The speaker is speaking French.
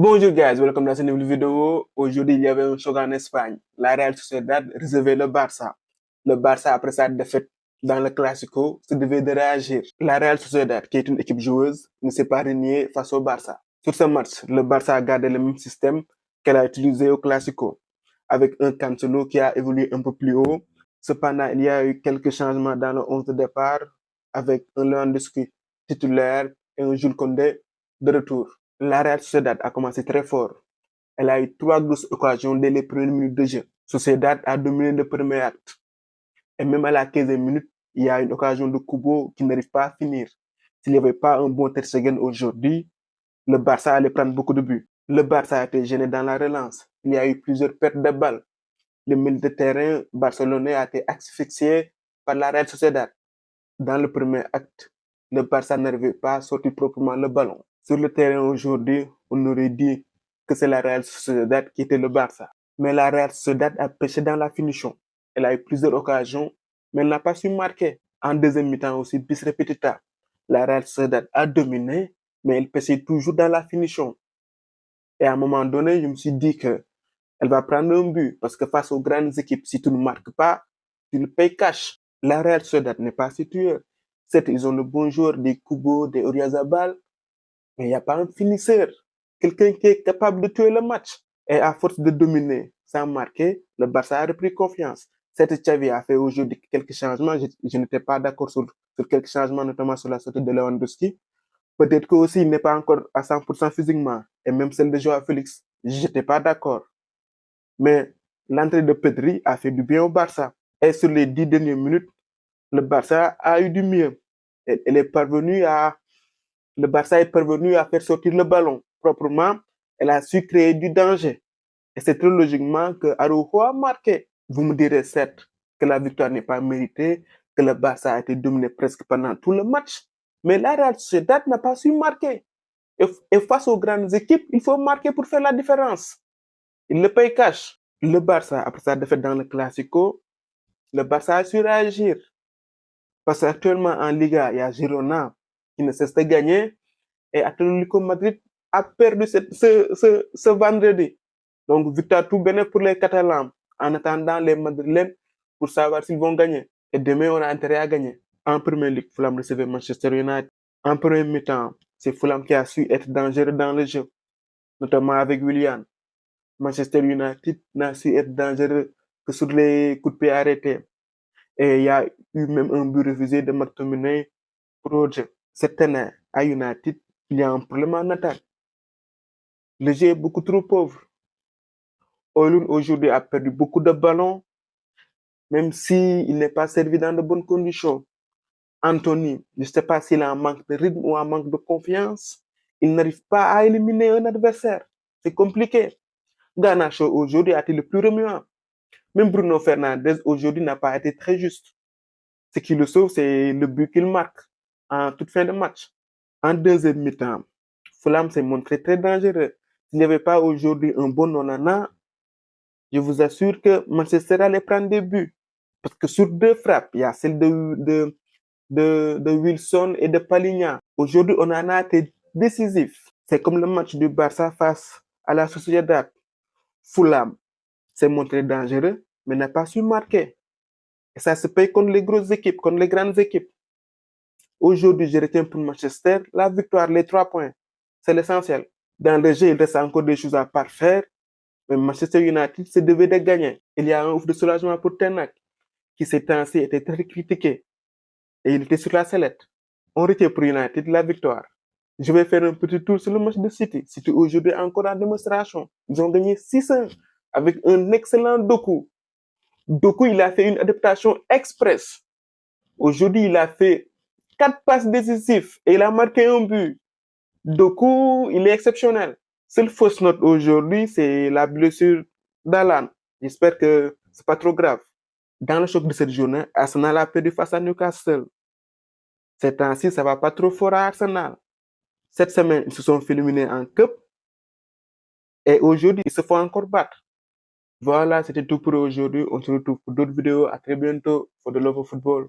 Bonjour guys, welcome dans cette nouvelle vidéo. Aujourd'hui, il y avait un choc en Espagne. La Real Sociedad recevait le Barça. Le Barça, après sa défaite dans le Classico, se devait de réagir. La Real Sociedad, qui est une équipe joueuse, ne s'est pas reniée face au Barça. Sur ce match, le Barça a gardé le même système qu'elle a utilisé au Classico, avec un Cancelo qui a évolué un peu plus haut. Cependant, il y a eu quelques changements dans le 11 de départ, avec un Lewandowski titulaire et un Jules Koundé de retour. La Real Sociedad a commencé très fort. Elle a eu 3 grosses occasions dès les premières minutes de jeu. Sociedad a dominé le premier acte. Et même à la 15e minute, il y a une occasion de Kubo qui n'arrive pas à finir. S'il n'y avait pas un bon Ter Stegen aujourd'hui, le Barça allait prendre beaucoup de buts. Le Barça a été gêné dans la relance. Il y a eu plusieurs pertes de balles. Le milieu de terrain barcelonais a été asphyxié par la Real Sociedad. Dans le premier acte, le Barça n'arrivait pas à sortir proprement le ballon. Sur le terrain aujourd'hui, on aurait dit que c'est la Real Sociedad qui était le Barça. Mais la Real Sociedad a pêché dans la finition. Elle a eu plusieurs occasions, mais elle n'a pas su marquer. En deuxième mi-temps aussi, bis repetita. La Real Sociedad a dominé, mais elle pêchait toujours dans la finition. Et à un moment donné, je me suis dit que elle va prendre un but, parce que face aux grandes équipes, si tu ne marques pas, tu le payes cash. La Real Sociedad n'est pas située. Certes, ils ont de bons joueurs, des Kubo, des Oyarzabal, mais il n'y a pas un finisseur, quelqu'un qui est capable de tuer le match. Et à force de dominer sans marquer, le Barça a repris confiance. Certes, Xavi a fait aujourd'hui quelques changements. Je n'étais pas d'accord sur quelques changements, notamment sur la sortie de Lewandowski. Peut-être que aussi il n'est pas encore à 100% physiquement. Et même celle de Joao Félix, je n'étais pas d'accord. Mais l'entrée de Pedri a fait du bien au Barça. Et sur les 10 dernières minutes, le Barça a eu du mieux. Le Barça est parvenu à faire sortir le ballon proprement. Elle a su créer du danger. Et c'est très logiquement que Araujo a marqué. Vous me direz certes que la victoire n'est pas méritée, que le Barça a été dominé presque pendant tout le match. Mais la Real Sociedad n'a pas su marquer. Et face aux grandes équipes, il faut marquer pour faire la différence. Il le paye cash. Le Barça, après sa défaite dans le Classico, le Barça a su réagir. Parce qu'actuellement en Liga, il y a Girona qui ne cesse de gagner et Atlético Madrid a perdu ce vendredi. Donc, victoire tout bénéf pour les Catalans en attendant les Madrilènes pour savoir s'ils vont gagner. Et demain, on a intérêt à gagner. En première ligue, Fulham recevait Manchester United. En premier mi-temps, c'est Fulham qui a su être dangereux dans le jeu, notamment avec Willian. Manchester United n'a su être dangereux que sur les coups de pied arrêtés. Et il y a eu même un but refusé de McTominay pour Roger. Cette année, à United, il y a un problème en attaque. Le jeu est beaucoup trop pauvre. Oilun aujourd'hui a perdu beaucoup de ballons, même s'il n'est pas servi dans de bonnes conditions. Anthony, je ne sais pas s'il a un manque de rythme ou un manque de confiance. Il n'arrive pas à éliminer un adversaire. C'est compliqué. Garnacho aujourd'hui a été le plus remuant. Même Bruno Fernandes aujourd'hui n'a pas été très juste. Ce qui le sauve, c'est le but qu'il marque en toute fin de match. En deuxième mi-temps, Fulham s'est montré très dangereux. S'il n'y avait pas aujourd'hui un bon Onana, je vous assure que Manchester allait prendre des buts. Parce que sur 2 frappes, il y a celle de Wilson et de Paligna. Aujourd'hui, Onana a été décisif. C'est comme le match du Barça face à la Sociedad. Fulham s'est montré dangereux, mais n'a pas su marquer. Et ça se paye contre les grosses équipes, contre les grandes équipes. Aujourd'hui, je retiens pour Manchester la victoire, les 3 points. C'est l'essentiel. Dans le jeu, il reste encore des choses à parfaire, mais Manchester United se devait de gagner. Il y a un ouf de soulagement pour Ten Hag, qui ces temps-ci était très critiqué. Et il était sur la sellette. On retient pour United la victoire. Je vais faire un petit tour sur le match de City. City aujourd'hui encore en démonstration. Ils ont gagné 6-1 avec un excellent Doku. Doku, il a fait une adaptation express. Aujourd'hui, il a fait 4 passes décisives et il a marqué un but. Doku, il est exceptionnel. Seule fausse note aujourd'hui, c'est la blessure d'Alan. J'espère que c'est pas trop grave. Dans le choc de cette journée, Arsenal a perdu face à Newcastle. Ces temps-ci, ça va pas trop fort à Arsenal. Cette semaine, ils se sont fait éliminer en Cup. Et aujourd'hui, ils se font encore battre. Voilà, c'était tout pour aujourd'hui. On se retrouve pour d'autres vidéos. À très bientôt for the love of football.